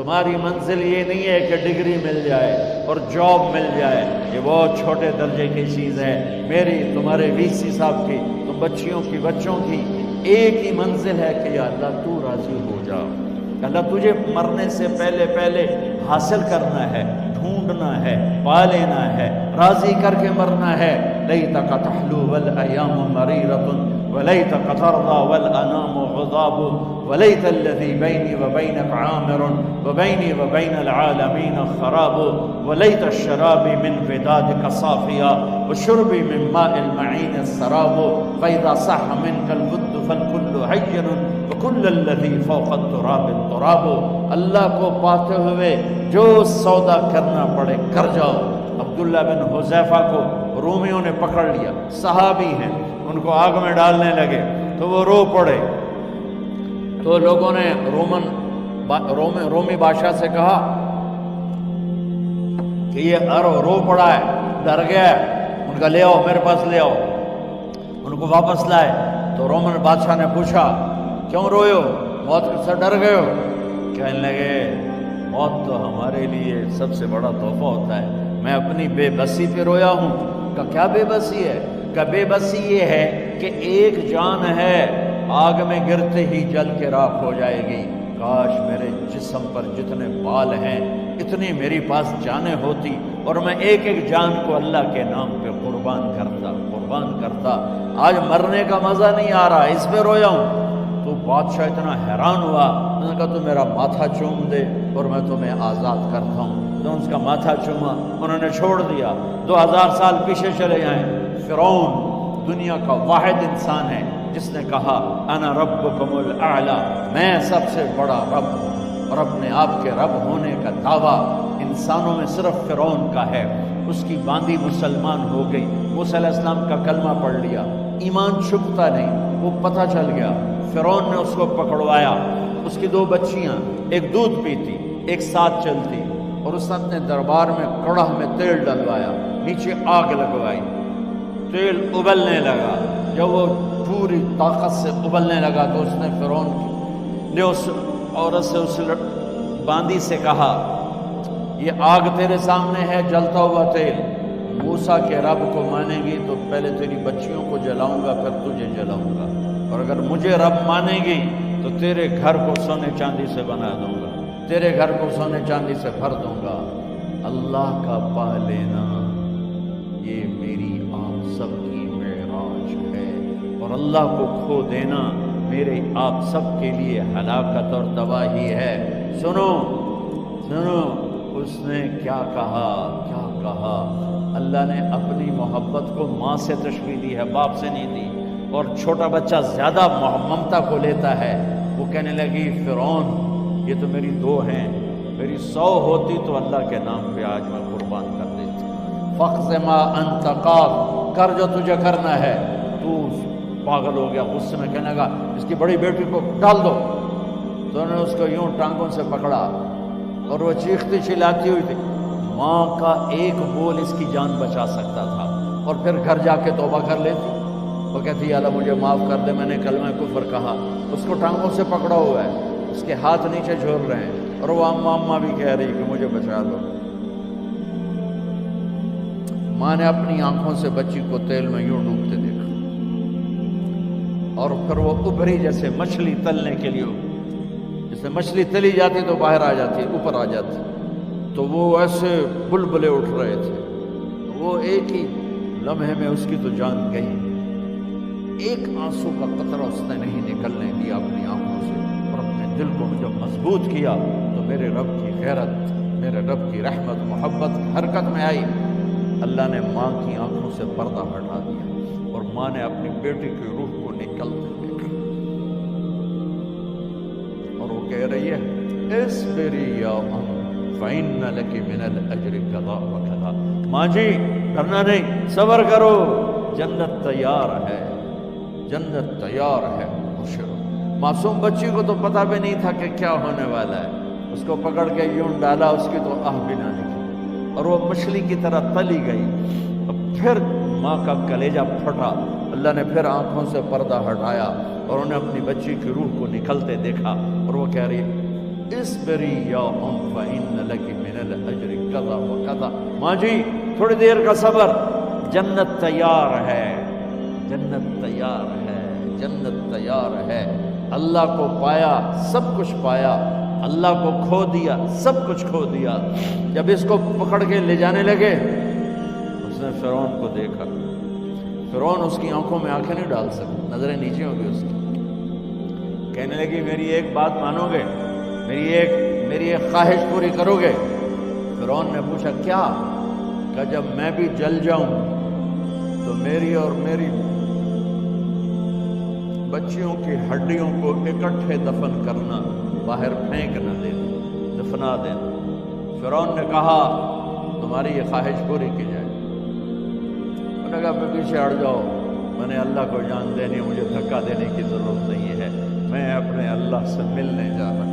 تمہاری منزل یہ نہیں ہے کہ ڈگری مل جائے اور جاب مل جائے، یہ بہت چھوٹے درجے کی چیز ہے۔ میری، تمہارے وی صاحب کی، تم بچیوں کی، بچوں کی ایک ہی منزل ہے کہ یا اللہ تو راضی ہو جا۔ اللہ تجھے مرنے سے پہلے پہلے حاصل کرنا ہے، ڈھونڈنا ہے، پا لینا ہے، راضی کر کے مرنا ہے۔ لیتک تحلو والایام مریرۃ ولیتک ترضی والانام غضاب ولیت الذی بینی وبینک عامر وبینی وبین العالمین خراب ولیت الشراب من ودادک صافیا وشربی من ماء المعین السراب فاذا صح منک الود فالکل حین وکل الذی فوق التراب التراب۔ اللہ کو پاتے ہوئے جو سودا کرنا پڑے کر جاؤ۔ عبداللہ بن حذیفہ کو رومیوں نے پکڑ لیا، صحابی ہیں، ان کو آگ میں ڈالنے لگے تو وہ رو پڑے، تو لوگوں نے رومی بادشاہ سے کہا کہ یہ رو پڑا ہے، ڈر گیا ہے، ان کا لے آؤ، میرے پاس لے آؤ۔ ان کو واپس لائے تو رومن بادشاہ نے پوچھا کیوں روئے ہو، موت سے ڈر گئے ہو؟ کہنے لگے موت تو ہمارے لیے سب سے بڑا تحفہ ہوتا ہے، میں اپنی بے بسی پہ رویا ہوں۔ کہ کیا بے بسی ہے؟ کہ بے بسی یہ ہے کہ ایک جان ہے آگ میں گرتے ہی جل کے راکھ ہو جائے گی، کاش میرے جسم پر جتنے بال ہیں اتنی میری پاس جانیں ہوتی اور میں ایک ایک جان کو اللہ کے نام پہ قربان کرتا۔ آج مرنے کا مزہ نہیں آ رہا، اس پہ رویا ہوں۔ تو بادشاہ اتنا حیران ہوا، انہوں نے کہا تو میرا ماتھا چوم دے اور میں تمہیں آزاد کرتا ہوں۔ تو اس کا ماتھا چوما، انہوں نے چھوڑ دیا۔ 2000 سال پیچھے چلے جائیں، فرعون دنیا کا واحد انسان ہے جس نے کہا انا ربکم الاعلی، میں سب سے بڑا رب ہوں، اور اپنے آپ کے رب ہونے کا دعویٰ انسانوں میں صرف فرعون کا ہے۔ اس کی باندی مسلمان ہو گئی، موسیٰ علیہ السلام کا کلمہ پڑھ لیا، ایمان چھپتا نہیں، وہ پتہ چل گیا۔ فرعون نے اس کو پکڑوایا، اس کی 2 بچیاں، ایک دودھ پیتی ایک ساتھ چلتی، اور اس نے اپنے دربار میں کڑاہ میں تیل ڈلوایا، نیچے آگ لگوائی، تیل ابلنے لگا۔ جب وہ پوری طاقت سے ابلنے لگا تو اس نے فرعون نے اس عورت سے، اس باندی سے کہا یہ آگ تیرے سامنے ہے، جلتا ہوا تیل، موسیٰ کے رب کو مانے گی تو پہلے تیری بچیوں کو جلاؤں گا پھر تجھے جلاؤں گا، اور اگر مجھے رب مانے گی تو تیرے گھر کو سونے چاندی سے بنا دوں گا، تیرے گھر کو سونے چاندی سے بھر دوں گا۔ اللہ کا پا لینا یہ میری آپ سب کی معراج ہے، اور اللہ کو کھو دینا میرے آپ سب کے لیے ہلاکت اور تباہی ہے۔ سنو اس نے کیا کہا، اللہ نے اپنی محبت کو ماں سے تشبیہ دی ہے، باپ سے نہیں دی، اور چھوٹا بچہ زیادہ ممتا کو لیتا ہے۔ وہ کہنے لگی فرعون یہ تو میری 2 ہیں، میری 100 ہوتی تو اللہ کے نام پہ آج میں قربان کر دیتی۔ فَاقْضِ مَا أَنْتَ قَاضٍ، کر جو تجھے کرنا ہے۔ تو پاگل ہو گیا، غصے میں کہنے لگا اس کی بڑی بیٹی کو ڈال دو۔ تو انہوں نے اس کو یوں ٹانگوں سے پکڑا اور وہ چیختی چلاتی ہوئی تھی۔ ماں کا ایک بول اس کی جان بچا سکتا تھا، اور پھر گھر جا کے توبہ کر لیتی۔ وہ کہتی ہے اللہ مجھے معاف کر دے، میں نے کلمہ کفر کہا۔ اس کو ٹانگوں سے پکڑا ہوا ہے، اس کے ہاتھ نیچے جھول رہے ہیں، اور وہ اماں بھی کہہ رہی کہ مجھے بچا دو۔ ماں نے اپنی آنکھوں سے بچی کو تیل میں یوں ڈوبتے دیکھا، اور پھر وہ ابھری جیسے مچھلی تلنے کے لیے، جیسے مچھلی تلی جاتی تو باہر آ جاتی، اوپر آ جاتی، تو وہ ایسے بلبلے اٹھ رہے تھے۔ وہ ایک ہی لمحے میں اس کی تو جان گئی، ایک آنسو کا قطرہ اس نے نہیں نکلنے دیا اپنی آنکھوں سے، اور اپنے دل کو جب مضبوط کیا تو میرے رب کی غیرت، میرے رب کی رحمت محبت حرکت میں آئی۔ اللہ نے ماں کی آنکھوں سے پردہ ہٹا دیا، اور ماں نے اپنی بیٹی کی روح کو نکلتے دیکھا، اور وہ کہہ رہی ہے اصبری یا ام فإن لك من الأجر كذا وكذا۔ ماں جی ڈرنا نہیں، صبر کرو، جنت تیار ہے، جنت تیار ہے، خوش رہو۔ معصوم بچی کو تو پتہ بھی نہیں تھا کہ کیا ہونے والا ہے، اس کو پکڑ کے یوں ڈالا، اس کی تو آہ بھی نہ نکلی، اور وہ مچھلی کی طرح تلی گئی۔ اب پھر ماں کا کلیجہ پھٹا، اللہ نے پھر آنکھوں سے پردہ ہٹایا، اور انہیں اپنی بچی کی روح کو نکلتے دیکھا، اور وہ کہہ رہی اسبری یا فإن لک من الاجر کذا وکذا، ماں جی تھوڑی دیر کا صبر، جنت تیار ہے، جنت تیار ہے، جنت تیار ہے۔ اللہ کو پایا سب کچھ پایا، اللہ کو کھو دیا سب کچھ کھو دیا۔ جب اس کو پکڑ کے لے جانے لگے، اس نے فرعون کو دیکھا، فرعون اس کی آنکھوں میں آنکھیں نہیں ڈال سکتا، نظریں نیچے ہو گئی اس کی۔ کہنے لگی میری ایک بات مانو گے، میری ایک خواہش پوری کرو گے؟ فرعون نے پوچھا کیا؟ کہ جب میں بھی جل جاؤں تو میری اور میری بچیوں کی ہڈیوں کو اکٹھے دفن کرنا، باہر پھینک نہ دینا، دفنا دینا۔ فرعون نے کہا تمہاری یہ خواہش پوری کی جائے۔ انہوں نے کہا میں پیچھے ہٹ جاؤ، میں نے اللہ کو جان دینی، مجھے دھکا دینے کی ضرورت نہیں ہے، میں اپنے اللہ سے ملنے جا رہا ہوں۔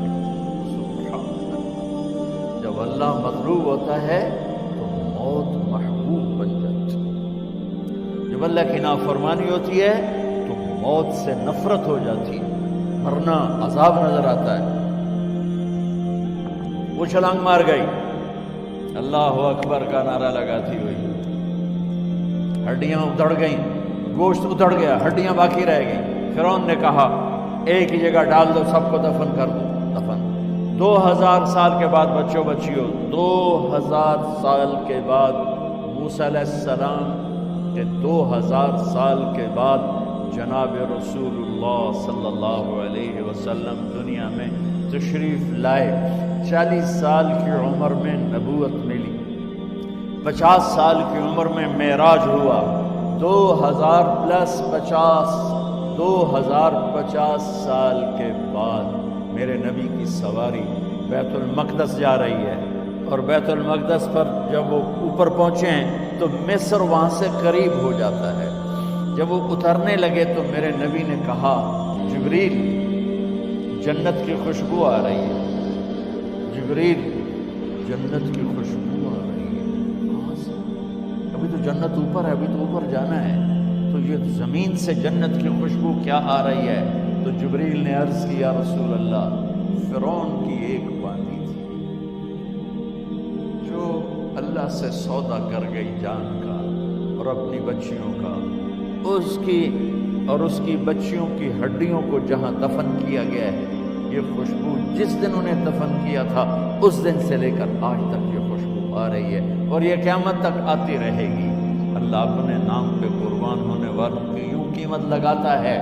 جب اللہ مطلوب ہوتا ہے تو موت محبوب بن جاتی ہے، جب اللہ کی نافرمانی ہوتی ہے تو موت سے نفرت ہو جاتی ہے، مرنا عذاب نظر آتا ہے۔ وہ چھلانگ مار گئی، اللہ اکبر کا نعرہ لگاتی ہوئی، ہڈیاں اتڑ گئیں، گوشت اتڑ گیا، ہڈیاں باقی رہ گئیں۔ فرعون نے کہا ایک ہی جگہ ڈال دو، سب کو دفن کر دو۔ دفن 2000 سال کے بعد، بچوں بچیوں 2000 سال کے بعد، موسیٰ علیہ السلام کے 2000 سال کے بعد جناب رسول اللہ صلی اللہ علیہ وسلم دنیا میں تشریف لائے۔ 40 سال کی عمر میں نبوت ملی، 50 سال کی عمر میں معراج ہوا، 2050 سال کے بعد میرے نبی کی سواری بیت المقدس جا رہی ہے، اور بیت المقدس پر جب وہ اوپر پہنچے ہیں تو مصر وہاں سے قریب ہو جاتا ہے۔ جب وہ اترنے لگے تو میرے نبی نے کہا جبریل جنت کی خوشبو آ رہی ہے، جبریل جنت کی خوشبو آ رہی ہے، کہاں سے؟ ابھی تو جنت اوپر ہے، ابھی تو اوپر جانا ہے، تو یہ زمین سے جنت کی خوشبو کیا آ رہی ہے؟ تو جبریل نے عرض کیا رسول اللہ فرعون کی ایک باندی تھی جو اللہ سے سودا کر گئی جان کا اور اپنی بچیوں کا، اس کی بچیوں کی ہڈیوں کو جہاں دفن کیا گیا ہے، یہ خوشبو جس دن انہیں دفن کیا تھا اس دن سے لے کر آج تک یہ خوشبو آ رہی ہے، اور یہ قیامت تک آتی رہے گی۔ اللہ اپنے نام پہ قربان ہونے والوں کی یوں قیمت لگاتا ہے،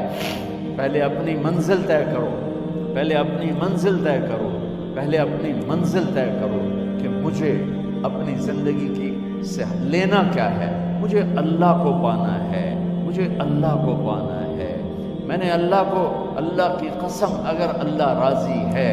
پہلے اپنی منزل طے کرو، پہلے اپنی منزل طے کرو، پہلے اپنی منزل طے کرو کہ مجھے اپنی زندگی کی سے لینا کیا ہے، مجھے اللہ کو پانا ہے، مجھے اللہ کو پانا ہے۔ میں نے اللہ کی قسم، اگر اللہ راضی ہے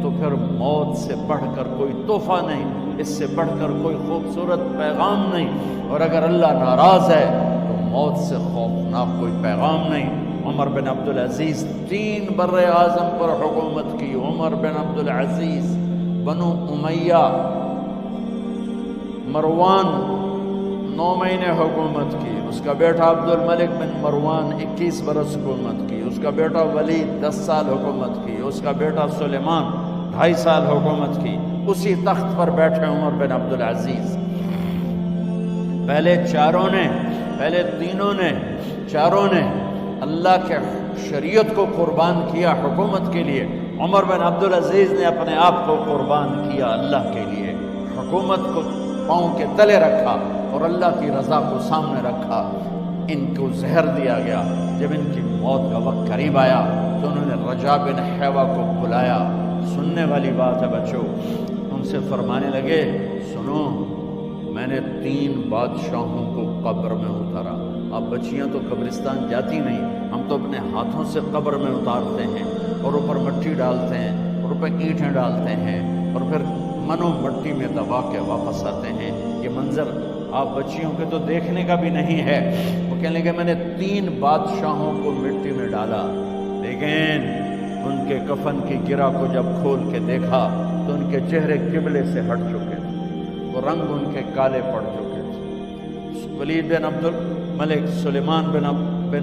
تو پھر موت سے بڑھ کر کوئی تحفہ نہیں، اس سے بڑھ کر کوئی خوبصورت پیغام نہیں، اور اگر اللہ ناراض ہے تو موت سے خوفناک کوئی پیغام نہیں۔ عمر بن عبدالعزیز 3 بر اعظم پر حکومت کی، عمر بن عبدالعزیز، بنو امیہ، مروان 9 مہینے حکومت کی، اس کا بیٹا عبد الملک بن مروان 21 برس حکومت کی، اس کا بیٹا ولید 10 سال حکومت کی، اس کا بیٹا سلیمان 2.5 سال حکومت کی۔ اسی تخت پر بیٹھے عمر بن عبدالعزیز۔ پہلے چاروں نے اللہ کے شریعت کو قربان کیا حکومت کے لیے، عمر بن عبدالعزیز نے اپنے آپ کو قربان کیا اللہ کے لیے، حکومت کو پاؤں کے تلے رکھا اور اللہ کی رضا کو سامنے رکھا۔ ان کو زہر دیا گیا، جب ان کی موت کا وقت قریب آیا تو انہوں نے رجا بن حیوہ کو بلایا۔ سننے والی بات ہے بچوں، ان سے فرمانے لگے سنو، میں نے 3 بادشاہوں کو قبر میں اتارا۔ اب بچیاں تو قبرستان جاتی نہیں، ہم تو اپنے ہاتھوں سے قبر میں اتارتے ہیں اور اوپر مٹی ڈالتے ہیں اور اوپر اینٹیں ڈالتے ہیں اور پھر منو مٹی میں دبا کے واپس آتے ہیں۔ یہ منظر آپ بچیوں کے تو دیکھنے کا بھی نہیں ہے۔ وہ کہنے لگے میں نے 3 بادشاہوں کو مٹی میں ڈالا، لیکن ان کے کفن کی گرہ کو جب کھول کے دیکھا تو ان کے چہرے قبلے سے ہٹ چکے تھے، وہ رنگ ان کے کالے پڑ چکے تھے۔ ولید بن عبد الملک، سلیمان بن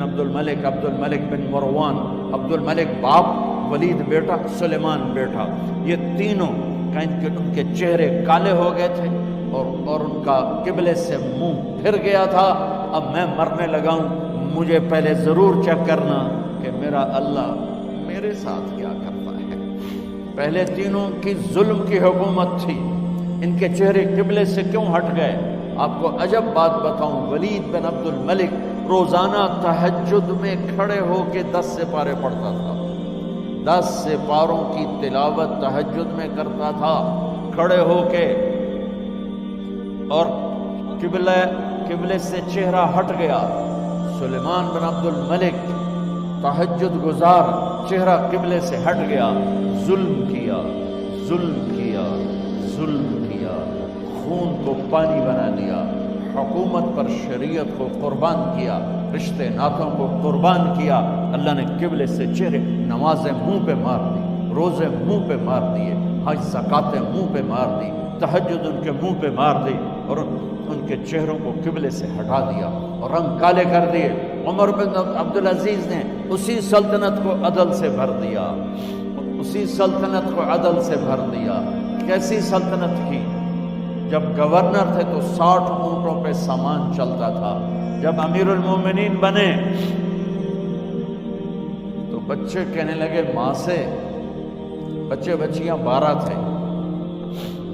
عبد الملک، عبد الملک بن مروان، عبد الملک باپ، ولید بیٹا، سلیمان بیٹا، یہ تینوں ان کے چہرے کالے ہو گئے تھے اور ان کا قبلے سے منہ پھر گیا تھا۔ اب میں مرنے لگا ہوں، مجھے پہلے ضرور چیک کرنا کہ میرا اللہ میرے ساتھ کیا کرتا ہے۔ پہلے تینوں کی ظلم کی حکومت تھی، ان کے چہرے قبلے سے کیوں ہٹ گئے؟ آپ کو عجب بات بتاؤں، ولید بن عبد الملک روزانہ تہجد میں کھڑے ہو کے 10 سپارے پڑھتا تھا، 10 سپاروں کی تلاوت تہجد میں کرتا تھا کھڑے ہو کے، اور قبلے سے چہرہ ہٹ گیا۔ سلیمان بن عبد الملک تہجد گزار، چہرہ قبلے سے ہٹ گیا، ظلم کیا، خون کو پانی بنا دیا، حکومت پر شریعت کو قربان کیا، رشتے ناتوں کو قربان کیا۔ اللہ نے قبلے سے چہرے، نمازیں منہ پہ مار دی، روزے منہ پہ مار دیے، حج زکاتیں منہ پہ مار دی، تہجد ان کے منہ پہ مار دی، اور ان کے چہروں کو قبلے سے ہٹا دیا اور رنگ کالے کر دیے۔ عمر بن عبدالعزیز نے اسی سلطنت کو عدل سے بھر دیا، اسی سلطنت کو عدل سے بھر دیا۔ کیسی سلطنت کی؟ جب گورنر تھے تو 60 اونٹوں پہ سامان چلتا تھا، جب امیر المومنین بنے تو بچے کہنے لگے ماں سے، بچے بچیاں 12 تھے،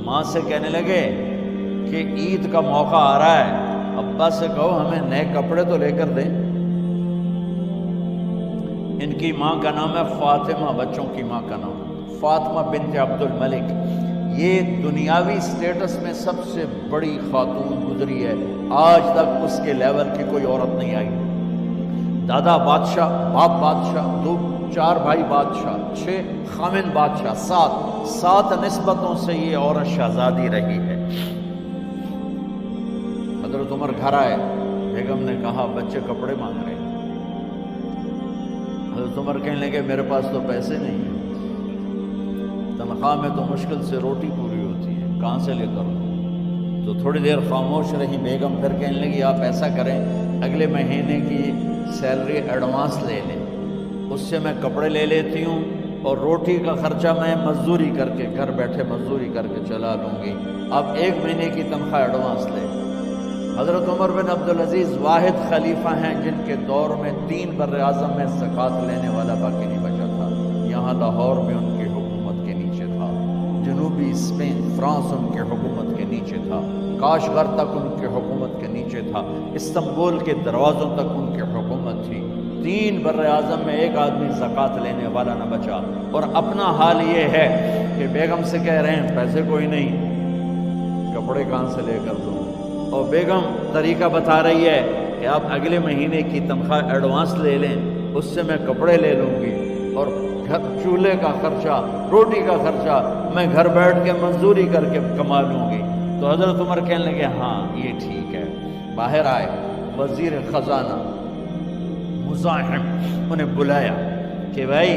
ماں سے کہنے لگے کہ عید کا موقع آ رہا ہے، ابا سے کہو ہمیں نئے کپڑے تو لے کر دیں۔ ان کی ماں کا نام ہے فاطمہ، بچوں کی ماں کا نام فاطمہ بنت عبد الملک۔ یہ دنیاوی سٹیٹس میں سب سے بڑی خاتون گزری ہے، آج تک اس کے لیول کی کوئی عورت نہیں آئی۔ دادا بادشاہ، باپ بادشاہ، 4 بھائی بادشاہ، 6 خامن بادشاہ، 7 نسبتوں سے یہ عورت شہزادی رہی ہے۔ حضرت عمر گھر آئے، بیگم نے کہا بچے کپڑے مانگ رہے ہیں۔ حضرت عمر کہنے لگے میرے پاس تو پیسے نہیں ہیں، تنخواہ میں تو مشکل سے روٹی پوری ہوتی ہے، کہاں سے لے کر دوں؟ تو تھوڑی دیر خاموش رہی بیگم، پھر کہنے لگی آپ ایسا کریں اگلے مہینے کی سیلری ایڈوانس لے لیں، اس سے میں کپڑے لے لیتی ہوں اور روٹی کا خرچہ میں مزدوری کر کے گھر بیٹھے مزدوری کر کے چلا لوں گی، آپ 1 مہینے کی تنخواہ ایڈوانس لیں۔ حضرت عمر بن عبدالعزیز واحد خلیفہ ہیں جن کے دور میں 3 بر اعظم میں زکوٰۃ لینے والا باقی نہیں بچا تھا۔ یہاں لاہور میں ان کی حکومت کے نیچے تھا، جنوبی اسپین فرانس ان کے حکومت کے نیچے تھا، کاشغر تک ان کے حکومت کے نیچے تھا، استنبول کے دروازوں تک ان کی حکومت تھی۔ 3 بر اعظم میں 1 آدمی زکوٰۃ لینے والا نہ بچا، اور اپنا حال یہ ہے کہ بیگم سے کہہ رہے ہیں پیسے کوئی نہیں، کپڑے کہاں سے لے کر دوں؟ اور بیگم طریقہ بتا رہی ہے کہ آپ اگلے مہینے کی تنخواہ ایڈوانس لے لیں، اس سے میں کپڑے لے لوں گی، اور چولہے کا خرچہ، روٹی کا خرچہ میں گھر بیٹھ کے مزدوری کر کے کما لوں گی۔ تو حضرت عمر کہنے لگے ہاں یہ ٹھیک ہے۔ باہر آئے وزیر خزانہ مزاحم، انہیں بلایا کہ بھائی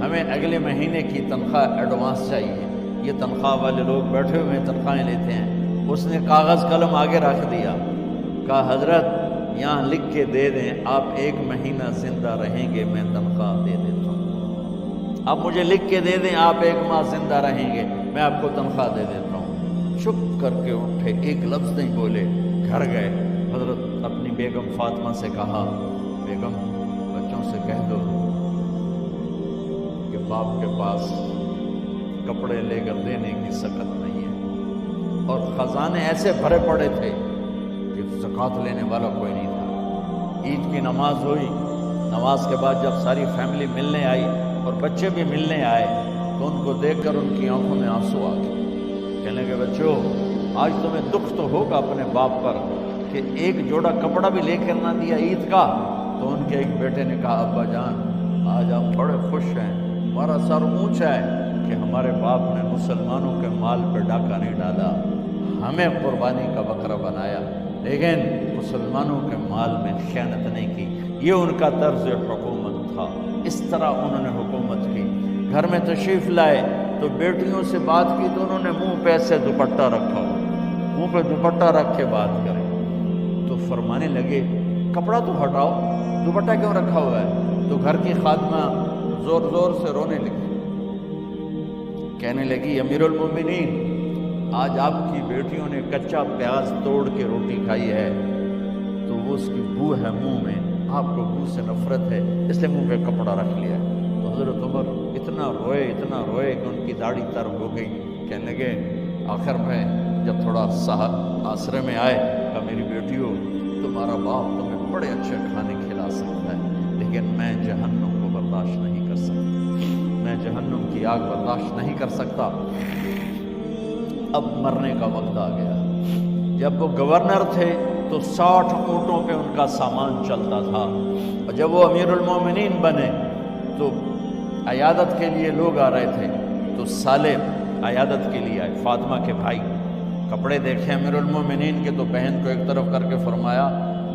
ہمیں اگلے مہینے کی تنخواہ ایڈوانس چاہیے، یہ تنخواہ والے لوگ بیٹھے ہوئے تنخواہیں لیتے ہیں۔ اس نے کاغذ قلم آگے رکھ دیا، کہا حضرت یہاں لکھ کے دے دیں آپ 1 مہینہ زندہ رہیں گے میں تنخواہ دے دیتا ہوں، آپ مجھے لکھ کے دے دیں آپ 1 ماہ زندہ رہیں گے میں آپ کو تنخواہ دے دیتا ہوں۔ چپ کر کے اٹھے، ایک لفظ نہیں بولے، گھر گئے۔ حضرت اپنی بیگم فاطمہ سے کہا بیگم بچوں سے کہہ دو کہ باپ کے پاس کپڑے لے کر دینے کی سکت نہیں ہے، اور خزانے ایسے بھرے پڑے تھے کہ زکوٰۃ لینے والا کوئی نہیں تھا۔ عید کی نماز ہوئی، نماز کے بعد جب ساری فیملی ملنے آئی اور بچے بھی ملنے آئے تو ان کو دیکھ کر ان کی آنکھوں میں آنسو آ گئے۔ کہنے لگے بچوں آج تمہیں دکھ تو ہوگا اپنے باپ پر کہ 1 جوڑا کپڑا بھی لے کر نہ دیا عید کا۔ تو ان کے ایک بیٹے نے کہا ابا جان آج آپ بڑے خوش ہیں، ہمارا سر اونچا ہے کہ ہمارے باپ نے مسلمانوں کے مال پہ ڈاکہ نہیں ڈالا، ہمیں قربانی کا بکرا بنایا، لیکن مسلمانوں کے مال میں خیانت نہیں کی۔ یہ ان کا طرز حکومت تھا، اس طرح انہوں نے حکومت کی۔ گھر میں تشریف لائے تو بیٹیوں سے بات کی تو انہوں نے منہ پہ ایسے دوپٹہ رکھا ہو، منہ پہ دوپٹہ رکھ کے بات کرے تو فرمانے لگے کپڑا تو ہٹاؤ، دوپٹہ کیوں رکھا ہوا ہے؟ تو گھر کی خادمہ زور زور سے رونے لگی، کہنے لگی امیر المومنین آج آپ کی بیٹیوں نے کچا پیاز توڑ کے روٹی کھائی ہے تو وہ اس کی بو ہے منہ میں، آپ کو بو سے نفرت ہے اس لیے منہ پہ کپڑا رکھ لیا ہے۔ تو حضرت عمر اتنا روئے کہ ان کی داڑھی تر ہو گئی۔ کہنے لگے آخر میں جب تھوڑا آسرے میں آئے کہ میری بیٹیوں تمہارا باپ تمہیں بڑے اچھے کھانے کھلا سکتا ہے لیکن میں جہنم کو برداشت نہیں کر سکتا، میں جہنم کی آگ برداشت نہیں کر سکتا۔ اب مرنے کا وقت آ گیا۔ جب وہ گورنر تھے تو 60 اونٹوں پہ ان کا سامان چلتا تھا، اور جب وہ امیر المومنین بنے تو عیادت کے لیے لوگ آ رہے تھے تو سالے عیادت کے لیے آئے، فاطمہ کے بھائی۔ کپڑے دیکھے امیر المومنین کے تو بہن کو ایک طرف کر کے فرمایا،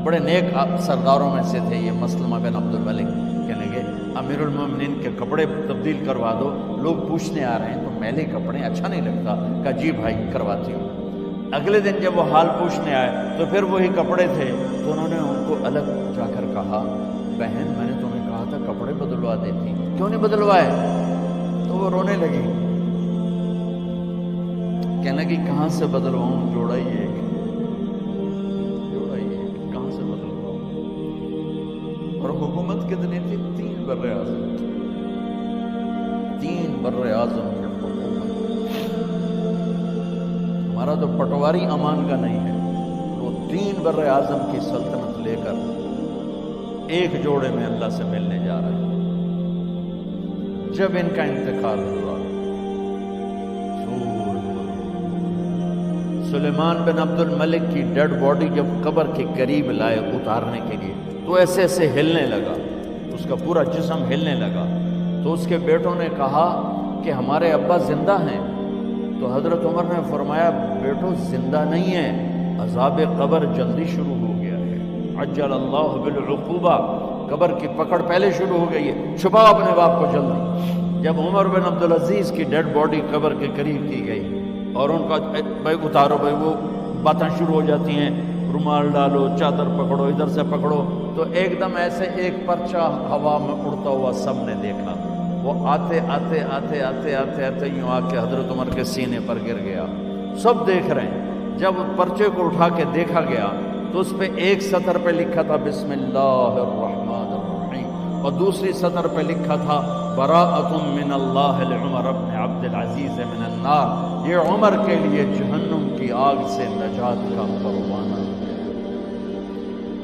بڑے نیک سرداروں میں سے تھے یہ مسلمہ بن عبد الملک، کہنے لگے امیر المومنین کے کپڑے تبدیل کروا دو، لوگ پوچھنے آ رہے ہیں تو میلے کپڑے اچھا نہیں لگتا۔ کہا جی بھائی کرواتی ہوں۔ اگلے دن جب وہ حال پوچھنے آئے تو پھر وہی کپڑے تھے، تو انہوں نے ان کو الگ جا کر کہا بہن میں نے تمہیں کہا تھا کپڑے بدلوا دیتی، کیوں نہیں بدلوائے؟ تو وہ رونے لگی، کہنے لگی کہاں سے بدلواؤں، جوڑا ہی ایک کہاں سے بدلواؤں؟ اور حکومت کتنی تھی؟ 3 بر-اعظم، 3 بر-اعظم کی حکومت۔ ہمارا تو پٹواری امان کا نہیں ہے، وہ 3 بر-اعظم کی سلطنت لے کر ایک جوڑے میں اللہ سے ملنے جا رہے ہیں۔ جب ان کا انتقال ہوا، سلیمان بن عبد الملک کی ڈیڈ باڈی جب قبر کے قریب لائے اتارنے کے لیے تو ایسے ایسے ہلنے لگا، اس کا پورا جسم ہلنے لگا۔ تو اس کے بیٹوں نے کہا کہ ہمارے ابا زندہ ہیں، تو حضرت عمر نے فرمایا بیٹو زندہ نہیں ہے، عذاب قبر جلدی شروع ہو گیا ہے، عجل اللہ بالعقوبہ، قبر کی پکڑ پہلے شروع ہو گئی ہے، چھپاؤ اپنے باپ کو جلدی۔ جب عمر بن عبدالعزیز کی ڈیڈ باڈی قبر کے قریب کی گئی اور ان کا بھائی اتارو، بھائی وہ باتیں شروع ہو جاتی ہیں، رومال ڈالو، چادر پکڑو، ادھر سے پکڑو، تو ایک دم ایسے ایک پرچہ ہوا میں اڑتا ہوا سب نے دیکھا، وہ آتے آتے آتے آتے آتے آتے یوں آ کے حضرت عمر کے سینے پر گر گیا۔ سب دیکھ رہے ہیں۔ جب پرچے کو اٹھا کے دیکھا گیا تو اس پہ ایک سطر پہ لکھا تھا بسم اللہ الرحمن الرحیم، اور دوسری سطر پہ لکھا تھا براءۃ من اللہ لعمر بن عبد العزیز من النار، یہ عمر کے لیے جہنم کی آگ سے نجات کا پروانہ۔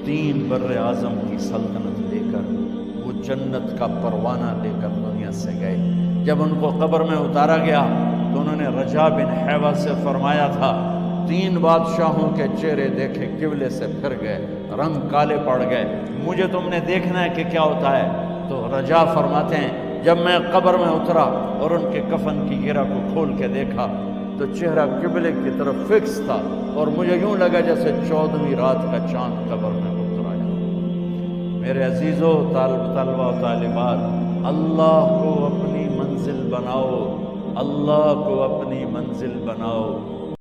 3 بر-اعظم کی سلطنت لے کر وہ جنت کا پروانہ لے کر دنیا سے گئے۔ جب ان کو قبر میں اتارا گیا تو انہوں نے رجا بن حیوہ سے فرمایا تھا 3 بادشاہوں کے چہرے دیکھے قبلے سے پھر گئے، رنگ کالے پڑ گئے، مجھے تم نے دیکھنا ہے کہ کیا ہوتا ہے؟ تو رجا فرماتے ہیں جب میں قبر میں اترا اور ان کے کفن کی گرہ کو کھول کے دیکھا تو چہرہ قبلے کی طرف فکس تھا، اور مجھے یوں لگا جیسے 14ویں رات کا چاند قبر میں اتر آیا۔ میرے عزیزو، طلبہ و طالبات، اللہ کو اپنی منزل بناؤ، اللہ کو اپنی منزل بناؤ۔